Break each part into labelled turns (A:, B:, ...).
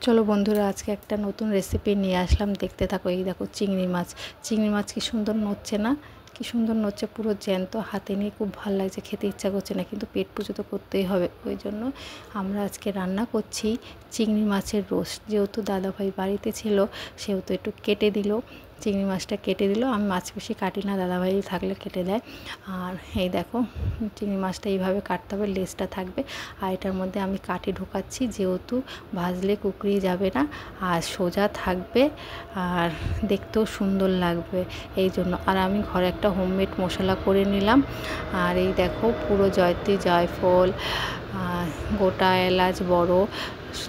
A: চলো বন্ধুরা, আজকে একটা নতুন রেসিপি নিয়ে আসলাম, দেখতে থাকো। এই দেখো চিংড়ি মাছ কি সুন্দর নড়ছে না, কি সুন্দর নড়ছে, পুরো জ্যান্ত। হাতে নিয়ে খুব ভালো লাগছে, খেতে ইচ্ছা করছে না, কিন্তু পেট পুজো তো করতেই হবে। ওই জন্য আমরা আজকে রান্না করছি চিংড়ি মাছের রোস্ট। যেহেতু দাদাভাই বাড়িতে ছিল, সেহেতু একটু কেটে দিল, চিংড়ি মাছটা কেটে দিল। আমি মাছ বেশি কাটি না, দাদাভাই থাকলে কেটে দেয়। আর এই দেখো চিংড়ি মাছটা এইভাবে কাটতে হবে, লেজটা থাকবে। আর এটার মধ্যে আমি কাঠি ঢোকাচ্ছি, যেহেতু ভাজলে কুকড়িয়ে যাবে না আর সোজা থাকবে, আর দেখতেও সুন্দর লাগবে এই জন্য। আর আমি ঘরে একটা হোমমেড মশলা করে নিলাম। আর এই দেখো পুরো জয়ত্রী, জয়ফল, গোটা এলাচ, বড়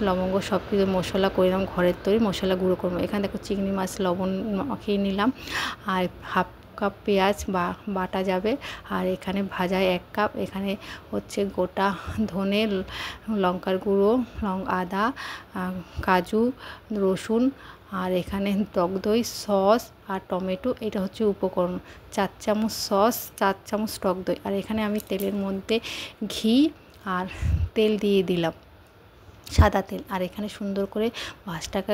A: লবঙ্গ সব কিছু মশলা করে নিলাম, ঘরের তৈরি মশলা গুঁড়ো করবো। এখানে দেখো চিংড়ি মাছ লবণ মাখিয়ে নিলাম, আর হাফ কাপ পেঁয়াজ বাটা যাবে। আর এখানে ভাজা 1 কাপ, এখানে হচ্ছে গোটা ধনে, লঙ্কার গুঁড়ো, আদা, কাজু, রসুন, আর এখানে টক দই, সস আর টমেটো। এটা হচ্ছে উপকরণ। 4 চামচ সস, 4 চামচ টক দই। আর এখানে আমি তেলের মধ্যে ঘি আর তেল দিয়ে দিলাম, সাদা তেল। আর এখানে সুন্দর করে মাছটাকে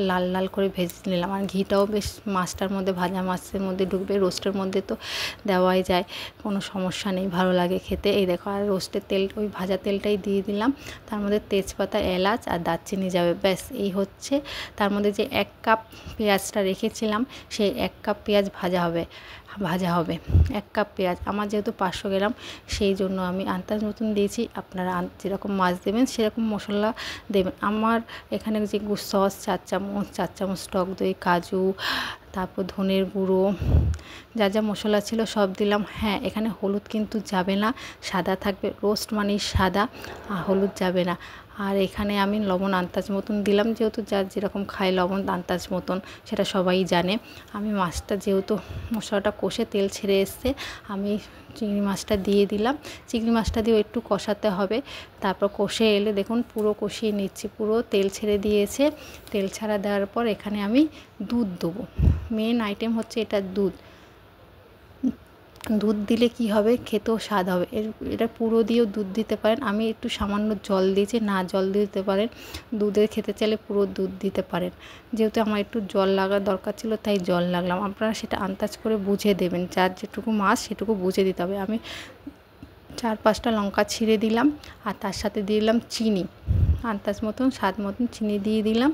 A: লাল লাল করে ভেজে নিলাম। আর ঘিটাও বেশ মাছটার মধ্যে, ভাজা মাছের মধ্যে ঢুকবে। রোস্টের মধ্যে তো দেওয়াই যায়, কোনো সমস্যা নেই, ভালো লাগে খেতে। এই দেখো, আর রোস্টের তেল, ওই ভাজা তেলটাই দিয়ে দিলাম। তার মধ্যে তেজপাতা, এলাচ আর দারচিনি যাবে, ব্যাস। এই হচ্ছে। তার মধ্যে যে 1 কাপ পেঁয়াজটা রেখেছিলাম, সেই 1 কাপ পেঁয়াজ ভাজা হবে। 1 কাপ পেঁয়াজ, আমার যেহেতু 500 গ্রাম, সেই জন্য আমি আন্দাজ মতন দিয়েছি। আপনারা যেরকম মাছ দেবেন সেরকম মশলা দেবেন। আমার এখানে যে সস 4 চামচ, 4 চামচ টক দই, কাজু, তারপর ধনের গুঁড়ো, যা যা মশলা ছিল সব দিলাম। হ্যাঁ, এখানে হলুদ কিন্তু যাবে না, সাদা থাকবে। রোস্ট মানে সাদা, হলুদ যাবে না। আর এখানে আমি লবণ আন্দাজ মতন দিলাম, যেহেতু যার যেরকম খায় লবণ আন্দাজ মতন, সেটা সবাই জানে। আমি মাছটা যেহেতু মশলাটা কষে তেল ছেড়ে এসছে, আমি চিংড়ি মাছটা দিয়ে দিলাম। চিংড়ি মাছটা দিয়েও একটু কষাতে হবে। তারপর কষে এলে দেখুন পুরো কষিয়ে নিচ্ছি, পুরো তেল ছেড়ে দিয়েছে। তেল ছাড়া দেওয়ার পর এখানে আমি দুধ দেবো। মেন আইটেম হচ্ছে এটা, দুধ দিলে কি হবে, খেতেও স্বাদ হবে। এটা পুরো দিয়েও দুধ দিতে পারেন, আমি একটু সামান্য জল দিয়েছি, না জল দিতে পারেন। দুধের খেতে চাইলে পুরো দুধ দিতে পারেন। যেহেতু আমার একটু জল লাগার দরকার ছিল, তাই জল লাগলাম। আপনারা সেটা আন্দাজ করে বুঝে দেবেন, যার যেটুকু মাছ সেটুকু বুঝে দিতে হবে। আমি 4-5টা লঙ্কা ছিঁড়ে দিলাম, আর তার সাথে দিয়ে দিলাম চিনি, আন্দাজ মতন, স্বাদ মতন চিনি দিয়ে দিলাম।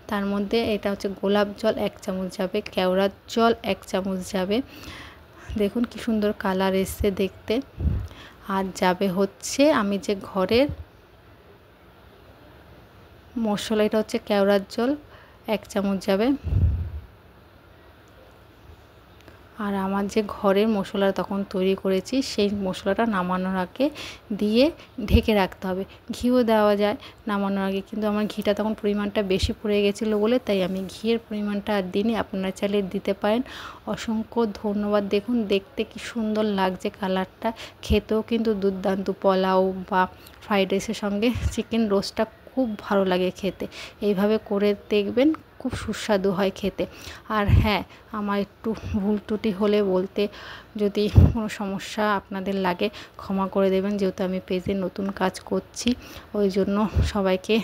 A: তার মধ্যে এটা হচ্ছে গোলাপ জল 1 চামচ যাবে, কেওড়ার জল 1 চামচ যাবে। দেখুন কি সুন্দর কালার এসছে দেখতে। আর যাবে হচ্ছে আমি যে ঘরের মশলা, এটা হচ্ছে কেওড়ার জল 1 চামচ যাবে। আর আমার যে ঘরের মশলা তখন তৈরি করেছি, সেই মশলাটা নামানোর আগে দিয়ে ঢেকে রাখতে হবে। ঘিও দেওয়া যায় নামানোর আগে, কিন্তু আমার ঘিটা তখন পরিমাণটা বেশি পড়ে গেছিলো বলে, তাই আমি ঘিয়ের পরিমাণটা আর দিইনি। আপনারা চাইলে দিতে পারেন। অসংখ্য ধন্যবাদ। দেখুন দেখতে কি সুন্দর লাগছে কালারটা, খেতেও কিন্তু দুর্দান্ত। পোলাও বা ফ্রাইড রাইসের সঙ্গে চিকেন রোস্টটা খুব ভালো লাগে খেতে। এইভাবে করে দেখবেন, খুব সুস্বাদু হয় খেতে। আর হ্যাঁ, আমার একটু ভুল ত্রুটি হলে বলতে, যদি কোনো সমস্যা আপনাদের লাগে ক্ষমা করে দেবেন, যেহেতু আমি পেজে নতুন কাজ করছি, ওই জন্য সবাইকে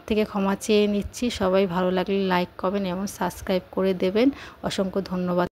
A: থেকে ক্ষমা চেয়ে নিচ্ছি। সবাই ভালো লাগলে লাইক করবেন এবং সাবস্ক্রাইব করে দেবেন। অসংখ্য ধন্যবাদ।